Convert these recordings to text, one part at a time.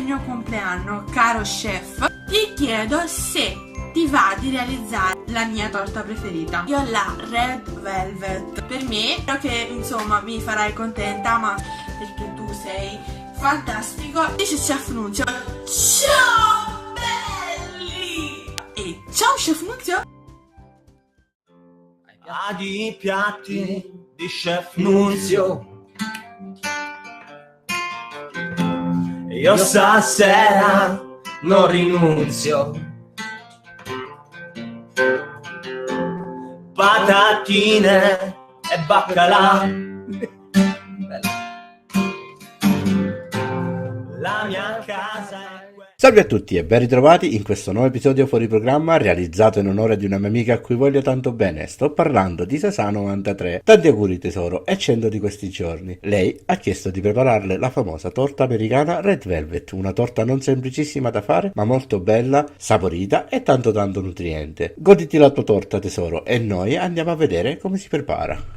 il mio compleanno, caro chef, ti chiedo se ti va di realizzare la mia torta preferita. Io ho la Red Velvet. Per me, spero che insomma mi farai contenta, ma perché tu sei fantastico. Dice Chef Nunzio. Ciao belli! E ciao Chef Nunzio. Ai piatti di Chef Nunzio, io stasera non rinunzio. Patatine e baccalà, la mia casa è... Salve a tutti e ben ritrovati in questo nuovo episodio fuori programma realizzato in onore di una mia amica a cui voglio tanto bene. Sto parlando di Sasà93. Tanti auguri tesoro, è 100 di questi giorni. Lei ha chiesto di prepararle la famosa torta americana Red Velvet, una torta non semplicissima da fare ma molto bella, saporita e tanto nutriente. Goditi la tua torta tesoro e noi andiamo a vedere come si prepara.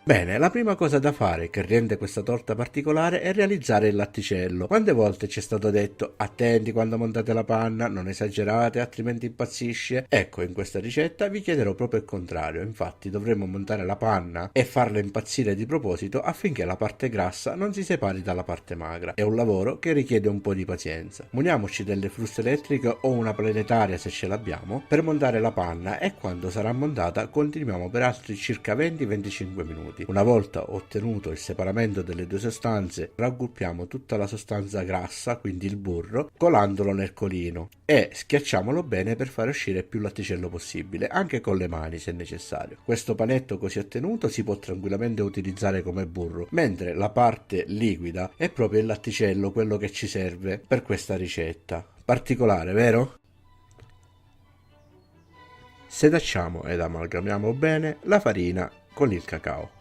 Bene, la prima cosa da fare che rende questa torta particolare è realizzare il latticello. Quante volte ci è stato detto attenti quando montate la panna, non esagerate altrimenti impazzisce? Ecco, in questa ricetta vi chiederò proprio il contrario, infatti dovremo montare la panna e farla impazzire di proposito affinché la parte grassa non si separi dalla parte magra. È un lavoro che richiede un po' di pazienza. Muniamoci delle fruste elettriche o una planetaria se ce l'abbiamo per montare la panna e quando sarà montata continuiamo per altri circa 20-25 minuti. Una volta ottenuto il separamento delle due sostanze, raggruppiamo tutta la sostanza grassa, quindi il burro, colandolo nel colino e schiacciamolo bene per fare uscire più latticello possibile, anche con le mani se necessario. Questo panetto così ottenuto si può tranquillamente utilizzare come burro, mentre la parte liquida è proprio il latticello, quello che ci serve per questa ricetta. Particolare, vero? Setacciamo ed amalgamiamo bene la farina con il cacao.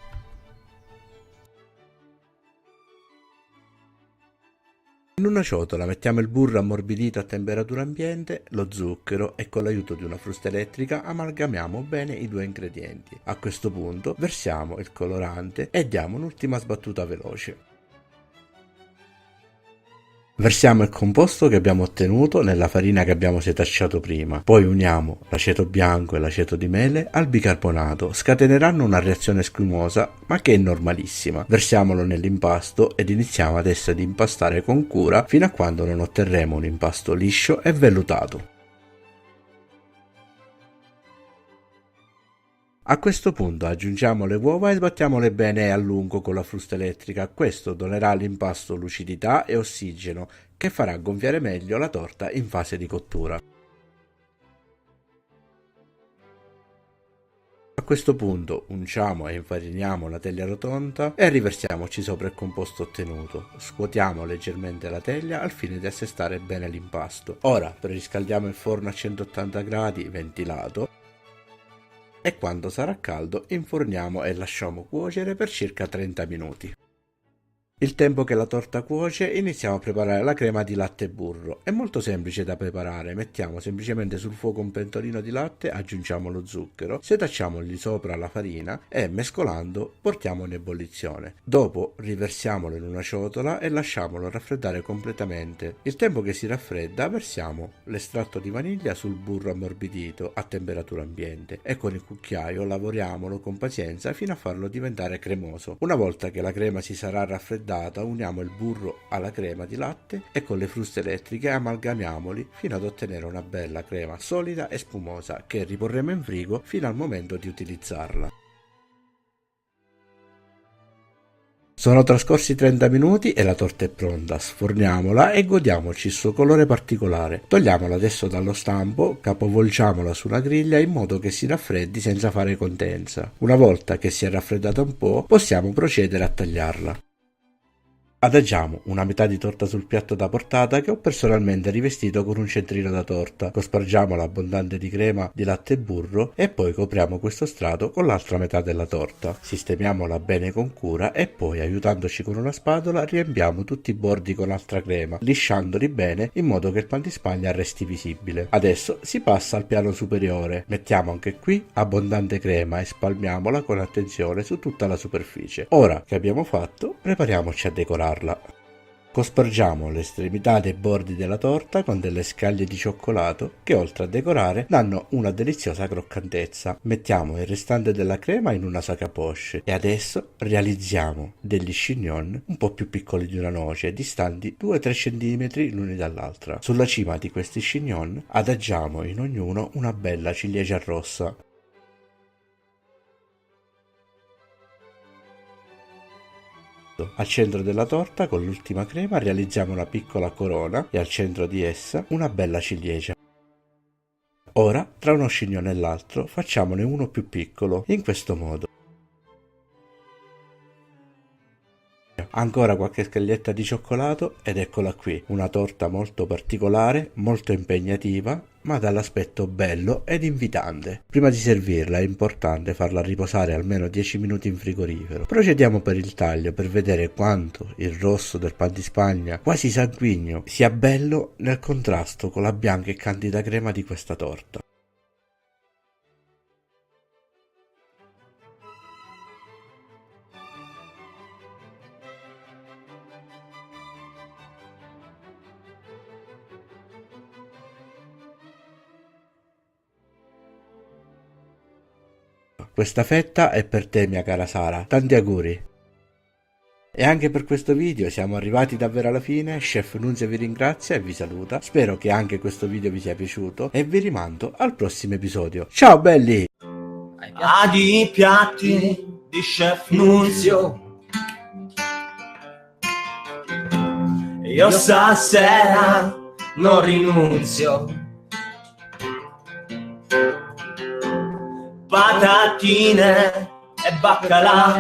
In una ciotola mettiamo il burro ammorbidito a temperatura ambiente, lo zucchero e con l'aiuto di una frusta elettrica amalgamiamo bene i due ingredienti. A questo punto versiamo il colorante e diamo un'ultima sbattuta veloce. Versiamo il composto che abbiamo ottenuto nella farina che abbiamo setacciato prima, poi uniamo l'aceto bianco e l'aceto di mele al bicarbonato, scateneranno una reazione schiumosa ma che è normalissima. Versiamolo nell'impasto ed iniziamo adesso ad impastare con cura fino a quando non otterremo un impasto liscio e vellutato. A questo punto aggiungiamo le uova e sbattiamole bene a lungo con la frusta elettrica, questo donerà all'impasto lucidità e ossigeno che farà gonfiare meglio la torta in fase di cottura. A questo punto unciamo e infariniamo la teglia rotonda e riversiamoci sopra il composto ottenuto. Scuotiamo leggermente la teglia al fine di assestare bene l'impasto. Ora preriscaldiamo il forno a 180 gradi ventilato e quando sarà caldo inforniamo e lasciamo cuocere per circa 30 minuti. Il tempo che la torta cuoce iniziamo a preparare la crema di latte e burro. È molto semplice da preparare, mettiamo semplicemente sul fuoco un pentolino di latte, aggiungiamo lo zucchero, setacciamo lì sopra la farina e mescolando portiamo in ebollizione. Dopo riversiamolo in una ciotola e lasciamolo raffreddare completamente. Il tempo che si raffredda versiamo l'estratto di vaniglia sul burro ammorbidito a temperatura ambiente e con il cucchiaio lavoriamolo con pazienza fino a farlo diventare cremoso. Una volta che la crema si sarà raffreddata uniamo il burro alla crema di latte e con le fruste elettriche amalgamiamoli fino ad ottenere una bella crema solida e spumosa che riporremo in frigo fino al momento di utilizzarla. Sono trascorsi 30 minuti e la torta è pronta, sforniamola e godiamoci il suo colore particolare. Togliamola adesso dallo stampo, capovolgiamola su una griglia in modo che si raffreddi senza fare condensa. Una volta che si è raffreddata un po', possiamo procedere a tagliarla. Adagiamo una metà di torta sul piatto da portata che ho personalmente rivestito con un centrino da torta. Cospargiamo l'abbondante di crema di latte e burro e poi copriamo questo strato con l'altra metà della torta. Sistemiamola bene con cura e poi, aiutandoci con una spatola, riempiamo tutti i bordi con altra crema, lisciandoli bene in modo che il pan di Spagna resti visibile. Adesso si passa al piano superiore. Mettiamo anche qui abbondante crema e spalmiamola con attenzione su tutta la superficie. Ora che abbiamo fatto, prepariamoci a decorarla. Cospargiamo le estremità dei bordi della torta con delle scaglie di cioccolato che, oltre a decorare, danno una deliziosa croccantezza. Mettiamo il restante della crema in una sac à poche e adesso realizziamo degli chignon un po' più piccoli di una noce, distanti 2-3 cm l'uni dall'altra. Sulla cima di questi chignon adagiamo in ognuno una bella ciliegia rossa. Al centro della torta, con l'ultima crema, realizziamo una piccola corona e al centro di essa una bella ciliegia. Ora, tra uno chignon e l'altro, facciamone uno più piccolo, in questo modo. Ancora qualche scaglietta di cioccolato ed eccola qui, una torta molto particolare, molto impegnativa, ma dall'aspetto bello ed invitante. Prima di servirla è importante farla riposare almeno 10 minuti in frigorifero. Procediamo per il taglio per vedere quanto il rosso del pan di Spagna, quasi sanguigno, sia bello nel contrasto con la bianca e candida crema di questa torta. Questa fetta è per te, mia cara Sara, tanti auguri! E anche per questo video siamo arrivati davvero alla fine. Chef Nunzio vi ringrazia e vi saluta. Spero che anche questo video vi sia piaciuto e vi rimando al prossimo episodio. Ciao belli! Ai piatti di Chef Nunzio, io stasera non rinunzio. Patatine e baccalà,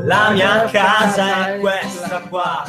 la mia casa è questa qua.